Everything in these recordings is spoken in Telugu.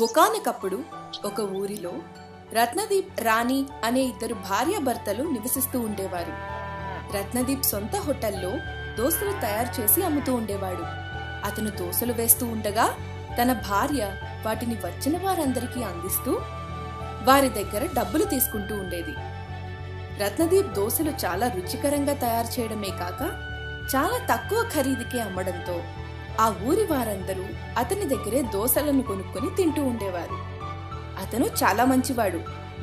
ఒకానొకప్పుడు ఒక ఊరిలో రత్నదీప్, రాణి అనే ఇద్దరు భార్యాభర్తలు నివసిస్తూ ఉండేవారు. రత్నదీప్ సొంత హోటల్లో దోసలు తయారు చేసి అమ్ముతూ ఉండేవాడు. అతను దోసలు వేస్తూ ఉండగా తన భార్య వాటిని వచ్చిన వారందరికీ అందిస్తూ వారి దగ్గర డబ్బులు తీసుకుంటూ ఉండేది. రత్నదీప్ దోసలు చాలా రుచికరంగా తయారు చేయడమే కాక చాలా తక్కువ ఖరీదుకే అమ్మడంతో ఆ ఊరి వారందరూ అతని దగ్గరే దోసలను కొనుక్కొని తింటూ ఉండేవారు. అతను చాలా మంచివాడు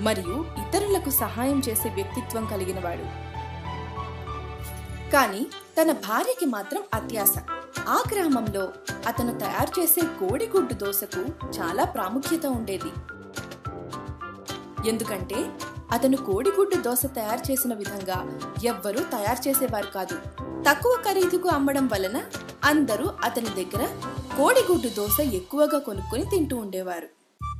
మరియు ఇతరులకు సహాయం చేసే వ్యక్తిత్వం కలిగినవాడు. కానీ తన భార్యకి మాత్రం అత్యాశ. ఆ గ్రామంలో అతను తయారు చేసే కోడిగుడ్డు దోసకు చాలా ప్రాముఖ్యత ఉండేది. ఎందుకంటే అతను కోడిగుడ్డు దోస తయారు చేసిన విధంగా ఎవ్వరూ తయారు చేసేవారు కాదు. తక్కువ ఖరీదుకు అమ్మడం వలన అందరూ అతని దగ్గర కోడిగుడ్డు దోస ఎక్కువగా కొనుక్కొని తింటూ ఉండేవారు.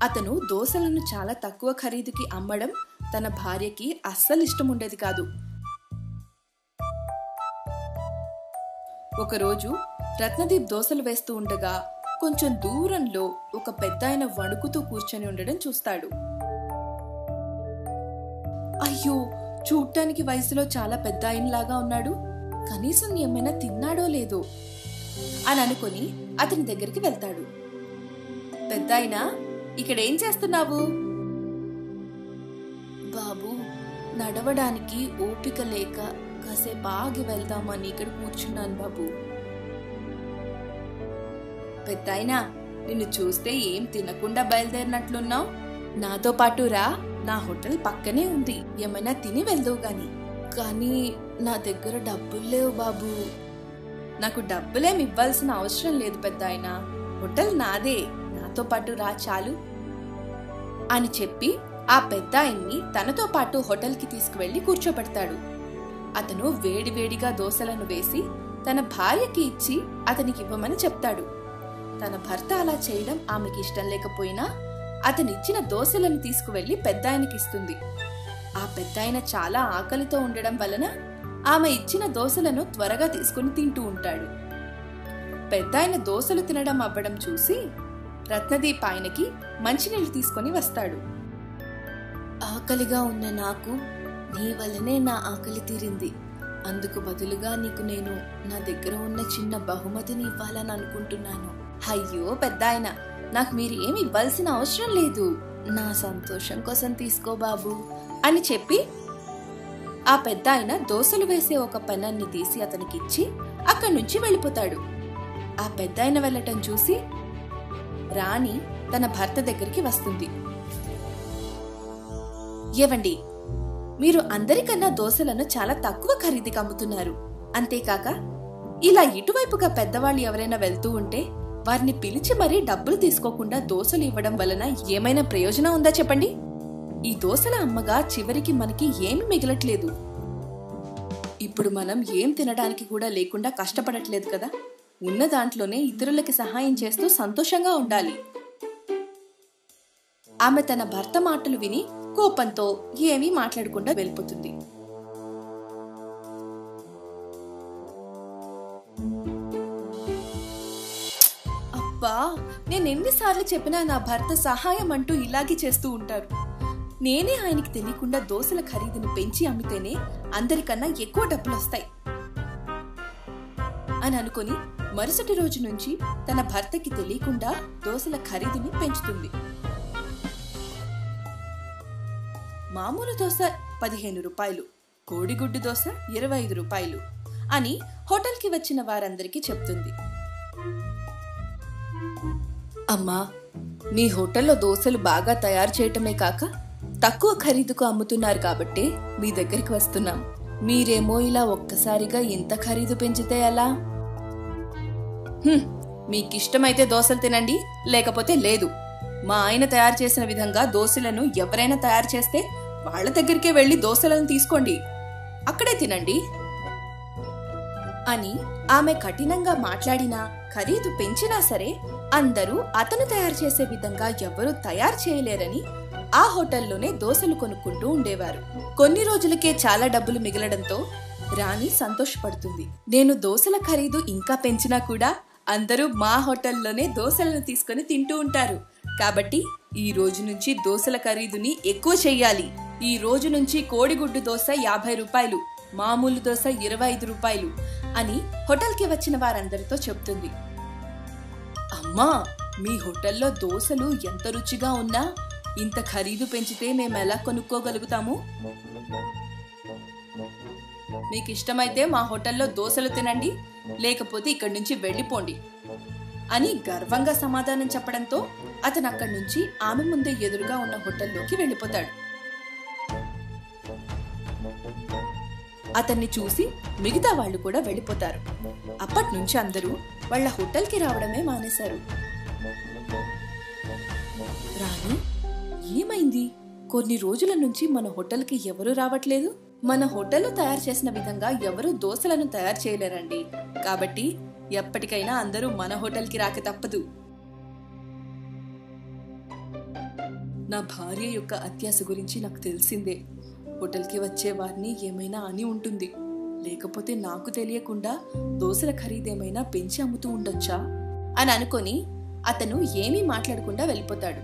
అతను దోసలను చాలా తక్కువ ఖరీదుకి అమ్మడం తన భార్యకి అస్సలు ఇష్టం ఉండేది కాదు. ఒకరోజు రత్నదీప్ దోసలు వేస్తూ ఉండగా కొంచెం దూరంలో ఒక పెద్దాయన వణుకుతూ కూర్చొని ఉండడం చూస్తాడు. అయ్యో, చూడ్డానికి వయసులో చాలా పెద్ద ఆయనలాగా ఉన్నాడు, కనీసం ఏమైనా తిన్నాడో లేదో అని అనుకుని అతని దగ్గరికి వెళ్తాడు. పెద్దాయనా, ఇక్కడేం చేస్తున్నావు? బాబు, నడవడానికి ఓపిక లేక కాసేపు ఆగి వెళ్దామని ఇక్కడ కూర్చున్నాను బాబు. పెద్దాయనా, నిన్ను చూస్తే ఏం తినకుండా బయలుదేరినట్లున్నావు. నాతో పాటు రా, నా హోటల్ పక్కనే ఉంది, ఏమైనా తిని వెళ్దావు గాని. కానీ నా దగ్గర డబ్బులు లేవు బాబు. నాకు డబ్బులేమి ఇవ్వాల్సిన అవసరం లేదు పెద్దాయనా, హోటల్ నాదే, నాతో పాటు రా చాలు అని చెప్పి ఆ పెద్దాయన్ని తనతో పాటు హోటల్కి తీసుకువెళ్లి కూర్చోబెడతాడు. అతను వేడివేడిగా దోసలను వేసి తన భార్యకి ఇచ్చి అతనికి ఇవ్వమని చెప్తాడు. తన భర్త అలా చేయడం ఆమెకి ఇష్టం లేకపోయినా అతనిచ్చిన దోసలను తీసుకువెళ్లి పెద్దాయనకి ఇస్తుంది. ఆ పెద్దాయన చాలా ఆకలితో ఉండడం వలన ఆమె ఇచ్చిన దోసలను త్వరగా తీసుకుని తింటూ ఉంటాడు. పెద్దాయన దోసలు తినడం అవ్వడం చూసి రత్నదీప్ ఆయనకి మంచినీళ్ళు తీసుకొని వస్తాడు. ఆకలిగా ఉన్న నాకు నీ వల్లనే నా ఆకలి తీరింది. అందుకు బదులుగా నీకు నేను నా దగ్గర ఉన్న చిన్న బహుమతిని ఇవ్వాలని అనుకుంటున్నాను. అయ్యో పెద్దాయన, నాకు మీరు ఏమి ఇవ్వాల్సిన అవసరం లేదు, నా సంతోషం కోసం తీసుకో బాబు అని చెప్పి ఆ పెద్దాయన దోసలు వేసే ఒక పెనాన్ని తీసి అతనికిచ్చి అక్కడి నుంచి వెళ్ళిపోతాడు. ఆ పెద్దాయన వెళ్ళటం చూసి రాణి తన భర్త దగ్గరికి వస్తుంది. ఏవండి, మీరు అందరికన్నా దోసలను చాలా తక్కువ ఖరీదుకి అమ్ముతున్నారు. అంతేకాక ఇలా ఇటువైపుగా పెద్దవాళ్ళు ఎవరైనా వెళ్తూ ఉంటే వారిని పిలిచి మరీ డబ్బులు తీసుకోకుండా దోసలు ఇవ్వడం వలన ఏమైనా ప్రయోజనం ఉందా చెప్పండి? ఈ దోసల అమ్మగా చివరికి మనకి ఏమి మిగలట్లేదు. ఇప్పుడు మనం ఏం తినడానికి కూడా లేకుండా కష్టపడట్లేదు కదా. ఉన్న దాంట్లోనే ఇతరులకి సహాయం చేస్తూ సంతోషంగా ఉండాలి. ఆమె తన భర్త మాటలు విని కోపంతో ఏమీ మాట్లాడకుండా వెళ్ళిపోతుంది. అబ్బా, నేను ఎన్నిసార్లు చెప్పినా నా భర్త సహాయం అంటూ ఇలాగే చేస్తూ ఉంటారు. నేనే ఆయనకి తెలియకుండా దోసల ఖరీదును పెంచి అమ్మితేనే అందరికన్నా ఎక్కువ డబ్బులు వస్తాయి అని అనుకుని మరుసటి రోజు నుంచి తన భర్తకి తెలియకుండా దోసల ఖరీదుని పెంచుతుంది. మామూలు దోస 15 రూపాయలు, కోడిగుడ్డు దోస 25 రూపాయలు అని హోటల్కి వచ్చిన వారందరికీ చెప్తుంది. అమ్మా, మీ హోటల్లో దోసలు బాగా తయారు చేయటమే కాక తక్కువ ఖరీదుకు అమ్ముతున్నారు కాబట్టి మీ దగ్గరికి వస్తున్నాం. మీరేమో ఇలా ఒక్కసారిగా ఇంత ఖరీదు పెంచితే ఎలా? మీకిష్టమైతే దోసలు తినండి, లేకపోతే లేదు. మా ఆయన తయారు చేసిన విధంగా దోసలను ఎవరైనా తయారు చేస్తే వాళ్ళ దగ్గరికే వెళ్లి దోసలను తీసుకోండి, అక్కడే తినండి అని ఆమె కఠినంగా మాట్లాడినా ఖరీదు పెంచినా సరే అందరూ అతను తయారు చేసే విధంగా ఎవరూ తయారు చేయలేరని ఆ హోటల్లోనే దోసలు కొనుక్కుంటూ ఉండేవారు. కొన్ని రోజులకే చాలా డబ్బులు మిగలడంతో రాణి సంతోషపడుతుంది. నేను దోసల ఖరీదు ఇంకా పెంచినా కూడా అందరూ మా హోటల్లోనే దోశలను తీసుకొని తింటూ ఉంటారు. కాబట్టి ఈ రోజు నుంచి దోశల ఖరీదుని ఎక్కువ చెయ్యాలి. ఈ రోజు నుంచి కోడిగుడ్డు దోశ 50 రూపాయలు, మామూలు దోశ 25 రూపాయలు అని హోటల్కి వచ్చిన వారందరితో చెప్తుంది. అమ్మా, మీ హోటల్లో దోశలు ఎంత రుచిగా ఉన్నా ఇంత ఖరీదు పెంచితే మేమెలా కొనుక్కోగలుగుతాము? మీకు ఇష్టమైతే మా హోటల్లో దోశలు తినండి, లేకపోతే ఇక్కడి నుంచి వెళ్ళిపోండి అని గర్వంగా సమాధానం చెప్పడంతో అతను అక్కడి నుంచి ఆమె ముందే ఎదురుగా ఉన్న హోటల్లోకి వెళ్ళిపోతాడు. అతన్ని చూసి మిగతా వాళ్ళు కూడా వెళ్ళిపోతారు. అప్పటి నుంచి అందరూ వాళ్ళ హోటల్కి రావడమే మానేశారు. రాణి, ఏమైంది? కొన్ని రోజుల నుంచి మన హోటల్కి ఎవరూ రావట్లేదు. మన హోటల్లో తయారు చేసిన విధంగా ఎవరూ దోశలను తయారు చేయలేరండి. కాబట్టి ఎప్పటికైనా అందరూ మన హోటల్కి రాక తప్పదు. నా భార్య యొక్క అత్యాశ గురించి నాకు తెలిసిందే. హోటల్కి వచ్చే వారిని ఏమైనా అని ఉంటుంది, లేకపోతే నాకు తెలియకుండా దోశల ఖరీదేమైనా పెంచి అమ్ముతూ ఉండొచ్చా అని అనుకొని అతను ఏమీ మాట్లాడకుండా వెళ్ళిపోతాడు.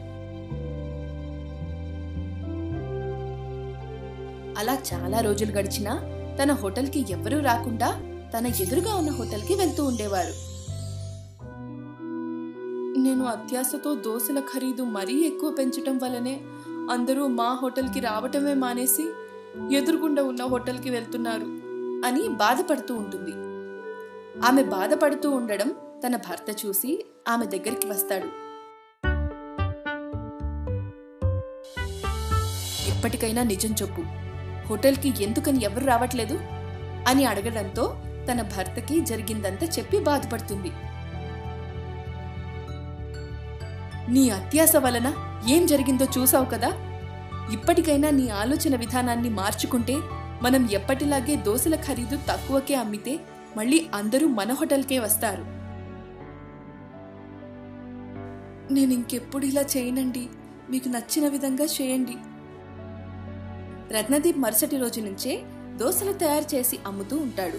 అలా చాలా రోజులు గడిచినా తన హోటల్కి ఎవరూ రాకుండా తన ఎదురుగా ఉన్న హోటల్కి వెళ్తూ ఉండేవారు. నేను అత్యాశతో దోశల ఖరీదు మరీ ఎక్కువ పెంచటం వల్లనే అందరూ మా హోటల్కి రావటమే మానేసి ఎదురుగుండా ఉన్న హోటల్కి వెళ్తున్నారు అని బాధపడుతూ ఉంటుంది. ఆమె బాధపడుతూ ఉండడం తన భర్త చూసి ఆమె దగ్గరికి వస్తాడు. ఎప్పటికైనా నిజం చెప్పు, హోటల్కి ఎందుకని ఎవరు రావట్లేదు అని అడగడంతో తన భర్తకి జరిగిందంతా చెప్పి బాధపడుతుంది. నీ అత్యాశ వలన ఏం జరిగిందో చూసావు కదా. ఇప్పటికైనా నీ ఆలోచన విధానాన్ని మార్చుకుంటే మనం ఎప్పటిలాగే దోశల ఖరీదు తక్కువకే అమ్మితే మళ్ళీ అందరూ మన హోటల్కే వస్తారు. నేను ఇంకెప్పుడు ఇలా చేయనండి, మీకు నచ్చిన విధంగా చేయండి. రత్నదీప్ మరుసటి రోజు నుంచే దోశలు తయారు చేసి అమ్ముతూ ఉంటాడు.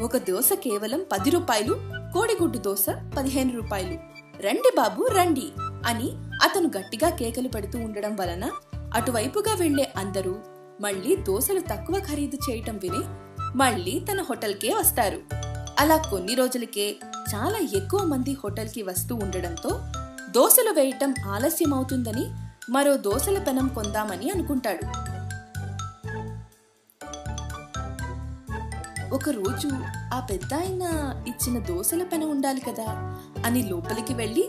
ఒక దోశ కేవలం 10 రూపాయలు, కోడిగుడ్డు దోశ 15 రూపాయలు. రండి బాబు రండి అని అతను గట్టిగా కేకలు పెడుతూ ఉండడం వలన అటువైపుగా వెళ్లే అందరూ మళ్లీ దోశలు తక్కువ ఖరీదు చేయటం విని మళ్లీ తన హోటల్కే వస్తారు. అలా కొన్ని రోజులకే చాలా ఎక్కువ మంది హోటల్కి వస్తూ ఉండడంతో దోశలు వేయటం ఆలస్యమవుతుందని మరో దోశల పెనం కొందామని అనుకుంటాడు. ఒకరోజు ఆ పెద్దాయన ఇచ్చిన దోశల పెనం ఉండాలి కదా అని లోపలికి వెళ్లి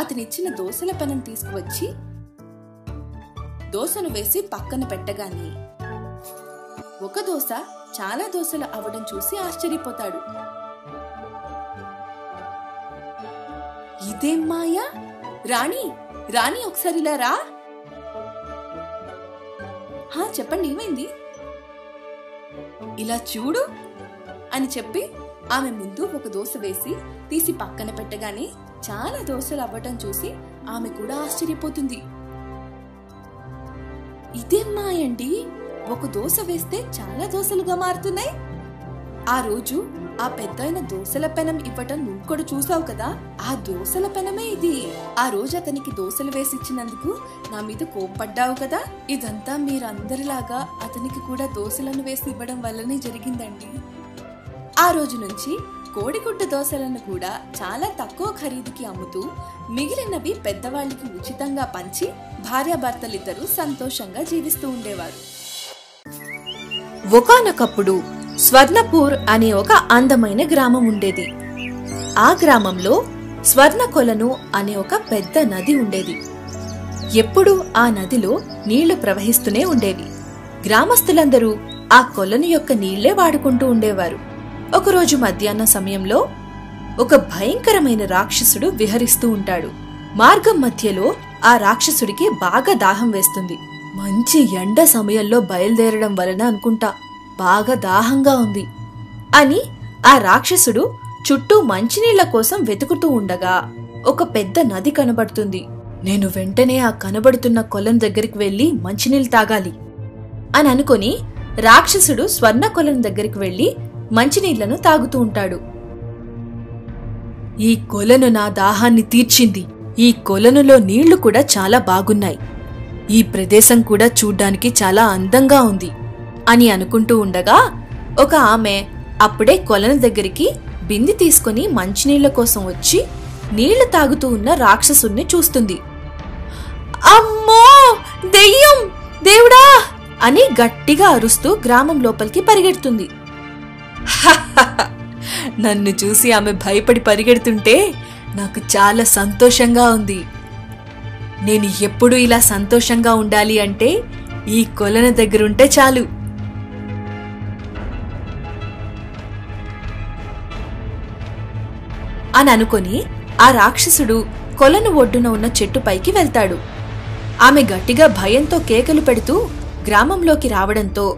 అతనిచ్చిన దోశల పెనం తీసుకువచ్చి దోశను వేసి పక్కన పెట్టగానే ఒక దోశ చాలా దోశలు అవ్వడం చూసి ఆశ్చర్యపోతాడు. ఇదేం మాయా? రాణి రాణి ఒకసారి ఇలా రా. చెప్పండి, ఏమైంది? ఇలా చూడు అని చెప్పి ఆమె ముందు ఒక దోశ వేసి తీసి పక్కన పెట్టగానే చాలా దోశలు అవ్వటం చూసి ఆమె కూడా ఆశ్చర్యపోతుంది. ఇదేం మాయండి, ఒక దోశ వేస్తే చాలా దోశలుగా మారుతున్నాయి. ఆ రోజు ఆ పెద్దయిన దోశల పెనం ఇవ్వటం నువ్వు కూడా చూసావు కదా, ఆ దోశల పెనమే ఇది. ఆ రోజు అతనికి దోశలు వేసిచ్చినందుకు నా మీద కోప్పడ్డావు కదా, ఇదంతా మీరందరిలాగా అతనికి కూడా దోశలను వేసి ఇవ్వడం వల్లనే జరిగిందండి. ఆ రోజు నుంచి కోడిగుడ్డు దోశలను కూడా చాలా తక్కువ ఖరీదుకి అమ్ముతూ మిగిలినవి పెద్దవాళ్ళకి ఉచితంగా పంచి భార్యాభర్తలిద్దరూ సంతోషంగా జీవిస్తూ ఉండేవారు. ఒకానొకప్పుడు స్వర్ణపూర్ అనే ఒక అందమైన గ్రామం ఉండేది. ఆ గ్రామంలో స్వర్ణకొలను అనే ఒక పెద్ద నది ఉండేది. ఎప్పుడూ ఆ నదిలో నీళ్లు ప్రవహిస్తూనే ఉండేవి. గ్రామస్తులందరూ ఆ కొలను యొక్క నీళ్లే వాడుకుంటూ ఉండేవారు. ఒకరోజు మధ్యాహ్నం సమయంలో ఒక భయంకరమైన రాక్షసుడు విహరిస్తూ ఉంటాడు. మార్గం మధ్యలో ఆ రాక్షసుడికి బాగా దాహం వేస్తుంది. మంచి ఎండ సమయంలో బయలుదేరడం వలన అనుకుంటా బాగా దాహంగా ఉంది అని ఆ రాక్షసుడు చుట్టూ మంచినీళ్ల కోసం వెతుకుతూ ఉండగా ఒక పెద్ద నది కనబడుతుంది. నేను వెంటనే ఆ కనబడుతున్న కొలను దగ్గరికి వెళ్లి మంచినీళ్ళు తాగాలి అని అనుకుని రాక్షసుడు స్వర్ణ కొలను దగ్గరికి వెళ్లి మంచినీళ్లను తాగుతూ ఉంటాడు. ఈ కొలను నా దాహాన్ని తీర్చింది. ఈ కొలనులో నీళ్లు కూడా చాలా బాగున్నాయి. ఈ ప్రదేశం కూడా చూడ్డానికి చాలా అందంగా ఉంది అని అనుకుంటూ ఉండగా ఒక ఆమె అప్పుడే కొలను దగ్గరికి బింది తీసుకుని మంచినీళ్ల కోసం వచ్చి నీళ్లు తాగుతూ ఉన్న రాక్షసుణ్ణి చూస్తుంది. అమ్మో, దెయ్యం, దేవుడా అని గట్టిగా అరుస్తూ గ్రామం లోపలికి పరిగెడుతుంది. నన్ను చూసి ఆమె భయపడి పరిగెడుతుంటే నాకు చాలా సంతోషంగా ఉంది. నేను ఎప్పుడూ ఇలా సంతోషంగా ఉండాలి అంటే ఈ కొలను దగ్గరుంటే చాలు. అని అనుకొని ఆ రాక్షసుడు కొలను ఒడ్డున ఉన్న చెట్టుపైకి వెళ్తాడు. ఆమె గట్టిగా భయంతో కేకలు పెడుతూ గ్రామంలోకి రావడంతో,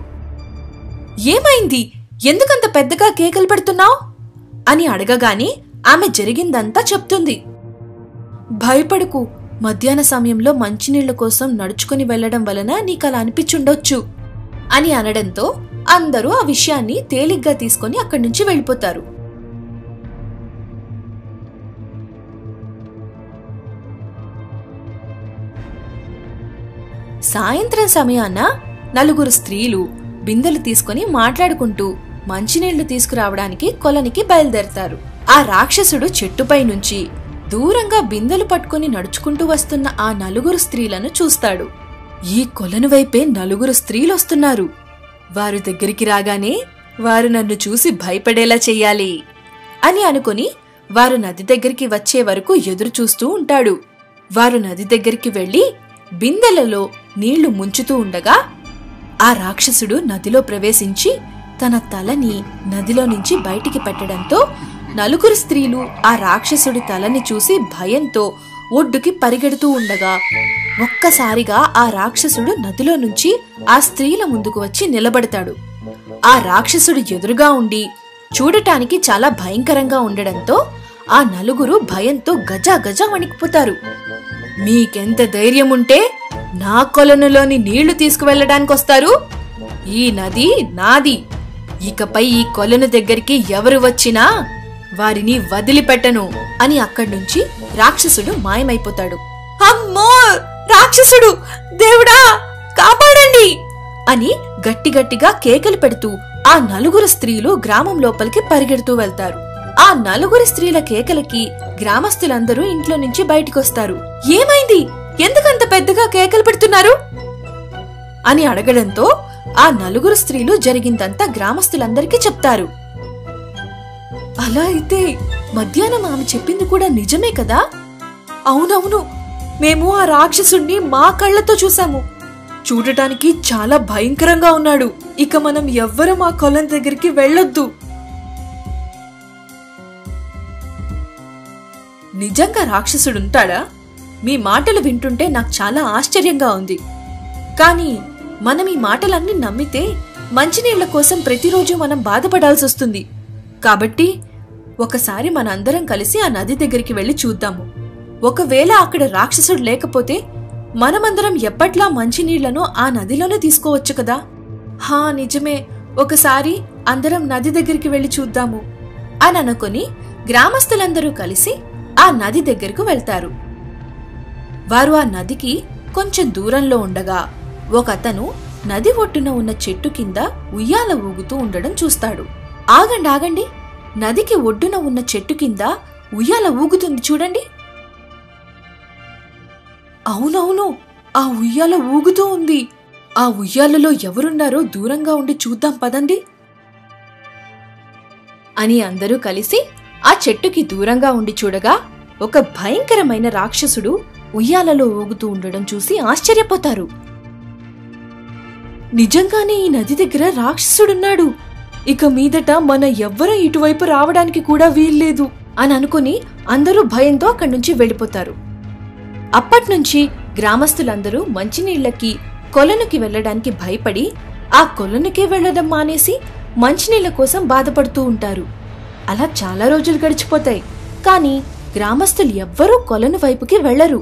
ఏమైంది, ఎందుకంత పెద్దగా కేకలు పెడుతున్నావ్ అని అడగగానే ఆమె జరిగిందంతా చెప్తుంది. భయపడకు, మధ్యాహ్న సమయంలో మంచినీళ్ల కోసం నడుచుకుని వెళ్లడం వలన నీకలా అనిపించుండొచ్చు అని అనడంతో అందరూ ఆ విషయాన్ని తేలిగ్గా తీసుకుని అక్కడి నుంచి వెళ్ళిపోతారు. సాయంత్రం సమయాన నలుగురు స్త్రీలు బిందెలు తీసుకుని మాట్లాడుకుంటూ మంచినీళ్లు తీసుకురావడానికి కొలనికి బయలుదేరతారు. ఆ రాక్షసుడు చెట్టుపై నుంచి దూరంగా బిందెలు పట్టుకుని నడుచుకుంటూ వస్తున్న ఆ నలుగురు స్త్రీలను చూస్తాడు. ఈ కొలను వైపే నలుగురు స్త్రీలొస్తున్నారు. వారు దగ్గరికి రాగానే వారు నన్ను చూసి భయపడేలా చెయ్యాలి అని అనుకుని వారు నది దగ్గరికి వచ్చే వరకు ఎదురు చూస్తూ ఉంటాడు. వారు నది దగ్గరికి వెళ్లి బిందెలలో నీళ్లు ముంచుతూ ఉండగా ఆ రాక్షసుడు నదిలో ప్రవేశించి తన తలని నదిలో నుంచి బయటికి పెట్టడంతో నలుగురు స్త్రీలు ఆ రాక్షసుడి తలని చూసి భయంతో ఒడ్డుకి పరిగెడుతూ ఉండగా ఒక్కసారిగా ఆ రాక్షసుడు నదిలో నుంచి ఆ స్త్రీల ముందుకు వచ్చి నిలబడతాడు. ఆ రాక్షసుడు ఎదురుగా ఉండి చూడటానికి చాలా భయంకరంగా ఉండడంతో ఆ నలుగురు భయంతో గజా గజా వణికిపోతారు. మీకెంత ధైర్యముంటే నా కొలనులోని నీళ్లు తీసుకువెళ్లడానికొస్తారు? ఈ నది నాది. ఇకపై ఈ కొలను దగ్గరికి ఎవరు వచ్చినా వారిని వదిలిపెట్టను అని అక్కడి నుంచి రాక్షసుడు మాయమైపోతాడు. అమ్మో, రాక్షసుడు, దేవుడా కాపాడండి అని గట్టిగట్టిగా కేకలు పెడుతూ ఆ నలుగురు స్త్రీలు గ్రామం లోపలికి పరిగెడుతూ వెళ్తారు. ఆ నలుగురి స్త్రీల కేకలకి గ్రామస్తులందరూ ఇంట్లో నుంచి బయటికొస్తారు. ఏమైంది, ఎందుకంత పెద్దగా కేకలు పెడుతున్నారు అని అడగడంతో ఆ నలుగురు స్త్రీలు జరిగిందంతా గ్రామస్తులందరికీ చెప్తారు. అలా అయితే మధ్యాహ్నం ఆమె చెప్పింది కూడా నిజమే కదా? అవునవును, మేము ఆ రాక్షసుణ్ణి మా కళ్లతో చూసాము. చూడటానికి చాలా భయంకరంగా ఉన్నాడు. ఇక మనం ఎవ్వరం ఆ కొలం దగ్గరికి వెళ్ళొద్దు. నిజంగా రాక్షసుడుంటాడా? మీ మాటలు వింటుంటే నాకు చాలా ఆశ్చర్యంగా ఉంది. కానీ మనం ఈ మాటలన్నీ నమ్మితే మంచినీళ్ల కోసం ప్రతిరోజు మనం బాధపడాల్సొస్తుంది. కాబట్టి ఒకసారి మనందరం కలిసి ఆ నది దగ్గరికి వెళ్లి చూద్దాము. ఒకవేళ అక్కడ రాక్షసుడు లేకపోతే మనమందరం ఎప్పట్లా మంచినీళ్లను ఆ నదిలోనే తీసుకోవచ్చు కదా? హా, నిజమే, ఒకసారి అందరం నది దగ్గరికి వెళ్లి చూద్దాము అని అనుకుని గ్రామస్తులందరూ కలిసి ఆ నది దగ్గరకు వెళ్తారు. వారు ఆ నదికి కొంచెం దూరంలో ఉండగా ఒకతను నది ఒడ్డున ఉన్న చెట్టు కింద ఉయ్యాల ఊగుతూ ఉండడం చూస్తాడు. ఆగండి ఆగండి, నదికి ఒడ్డున ఉన్న చెట్టు కింద ఉయ్యాల ఊగుతుంది చూడండి. అవునవును, ఆ ఉయ్యాల ఊగుతూ ఉంది. ఆ ఉయ్యాలలో ఎవరున్నారో దూరంగా ఉండి చూద్దాం పదండి అని అందరూ కలిసి ఆ చెట్టుకి దూరంగా ఉండి చూడగా ఒక భయంకరమైన రాక్షసుడు ఉయ్యాలలో ఊగుతూ ఉండడం చూసి ఆశ్చర్యపోతారు. నిజంగానే ఈ నది దగ్గర రాక్షసుడున్నాడు. ఇక మీదట మన ఎవ్వరూ ఇటువైపు రావడానికి కూడా వీల్లేదు అని అనుకుని అందరూ భయంతో అక్కడి నుంచి వెళ్ళిపోతారు. అప్పట్నుంచి గ్రామస్తులందరూ మంచినీళ్లకి కొలనుకి వెళ్లడానికి భయపడి ఆ కొలనుకే వెళ్లడం మానేసి మంచినీళ్ల కోసం బాధపడుతూ ఉంటారు. అలా చాలా రోజులు గడిచిపోతాయి. కానీ గ్రామస్తులు ఎవ్వరూ కొలను వైపుకి వెళ్లరు.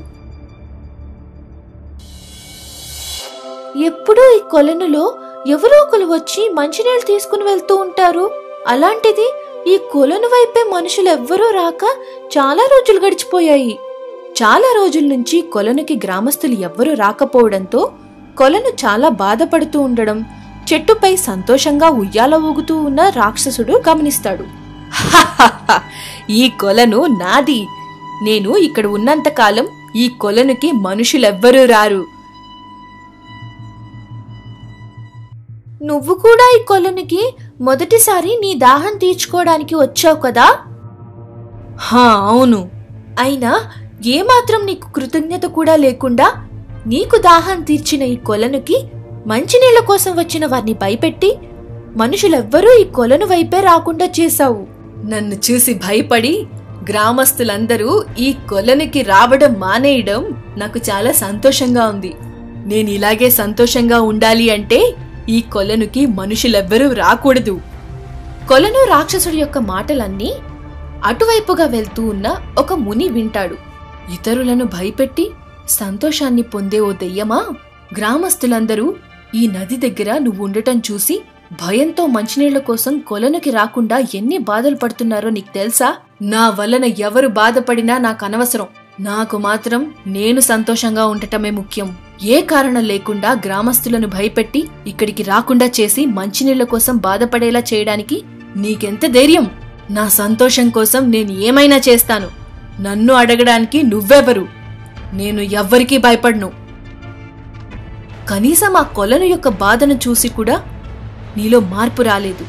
ఎప్పుడూ ఈ కొలనులో ఎవరో ఒకరు వచ్చి మంచినీళ్లు తీసుకుని వెళ్తూ ఉంటారు. అలాంటిది ఈ కొలను వైపే మనుషులెవ్వరూ రాక చాలా రోజులు గడిచిపోయాయి. చాలా రోజుల నుంచి కొలనుకి గ్రామస్తులు ఎవ్వరూ రాకపోవడంతో కొలను చాలా బాధపడుతూ ఉండడం చెట్టుపై సంతోషంగా ఉయ్యాల ఊగుతూ ఉన్న రాక్షసుడు గమనిస్తాడు. ఈ కొలను నాది. నేను ఇక్కడ ఉన్నంతకాలం ఈ కొలనుకి మనుషులెవ్వరూ రారు. నువ్వు కూడా ఈ కొలనుకి మొదటిసారి నీ దాహం తీర్చుకోవడానికి వచ్చావు కదా? అవును. అయినా ఏమాత్రం నీకు కృతజ్ఞత కూడా లేకుండా నీకు దాహం తీర్చిన ఈ కొలనుకి మంచినీళ్ల కోసం వచ్చిన వారిని భయపెట్టి మనుషులెవ్వరూ ఈ కొలను వైపే రాకుండా చేశావు. నన్ను చూసి భయపడి గ్రామస్తులందరూ ఈ కొలనుకి రావడం మానేయడం నాకు చాలా సంతోషంగా ఉంది. నేను ఇలాగే సంతోషంగా ఉండాలి అంటే ఈ కొలనుకి మనుషులెవ్వరూ రాకూడదు. కొలను రాక్షసుడి యొక్క మాటలన్నీ అటువైపుగా వెళ్తూ ఉన్న ఒక ముని వింటాడు. ఇతరులను భయపెట్టి సంతోషాన్ని పొందే ఓ దెయ్యమా, గ్రామస్తులందరూ ఈ నది దగ్గర నువ్వు ఉండటం చూసి భయంతో మంచినీళ్ల కోసం కొలనుకి రాకుండా ఎన్ని బాధలు పడుతున్నారో నీకు తెలుసా? నా వలన ఎవరు బాధపడినా నాకు అనవసరం. నాకు మాత్రం నేను సంతోషంగా ఉండటమే ముఖ్యం. ఏ కారణం లేకుండా గ్రామస్తులను భయపెట్టి ఇక్కడికి రాకుండా చేసి మంచినీళ్ల కోసం బాధపడేలా చేయడానికి నీకెంత ధైర్యం? నా సంతోషం కోసం నేను ఏమైనా చేస్తాను. నన్ను అడగడానికి నువ్వెవరు? నేను ఎవ్వరికీ భయపడ్ను. కనీసం ఆ కొలను యొక్క బాధను చూసి కూడా నీలో మార్పు రాలేదు.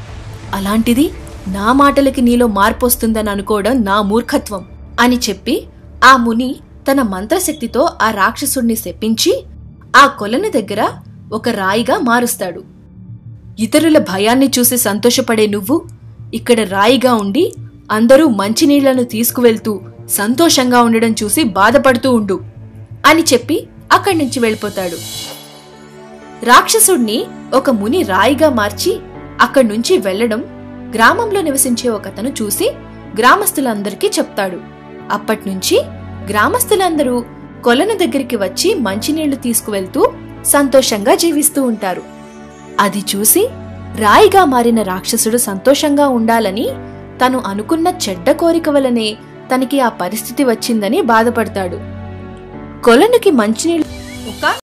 అలాంటిది నా మాటలకి నీలో మార్పు వస్తుందని అనుకోవడం నా మూర్ఖత్వం అని చెప్పి ఆ ముని తన మంత్రశక్తితో ఆ రాక్షసుడిని శపించి ఆ కొలను దగ్గర ఒక రాయిగా మారుస్తాడు. ఇతరుల భయాన్ని చూసి సంతోషపడే నువ్వు ఇక్కడ రాయిగా ఉండి అందరూ మంచినీళ్లను తీసుకువెళ్తూ సంతోషంగా ఉండడం చూసి బాధపడుతూ ఉండు అని చెప్పి అక్కడి నుంచి వెళ్ళిపోతాడు. రాక్షసుడిని ఒక ముని రాయిగా మార్చి అక్కడి నుంచి వెళ్లడం గ్రామంలో నివసించే ఒకతను చూసి గ్రామస్తులందరికీ చెప్తాడు. అప్పట్నుంచి గ్రామస్తులందరూ కొలను దగ్గరికి వచ్చి మంచినీళ్లు తీసుకువెళ్తూ సంతోషంగా జీవిస్తూ ఉంటారు. అది చూసి రాయిగా మారిన రాక్షసుడు సంతోషంగా ఉండాలని తను అనుకున్న చెడ్డ కోరిక వలనే తనకి ఆ పరిస్థితి వచ్చిందని బాధపడతాడు. కొలనుకి మంచినీళ్లు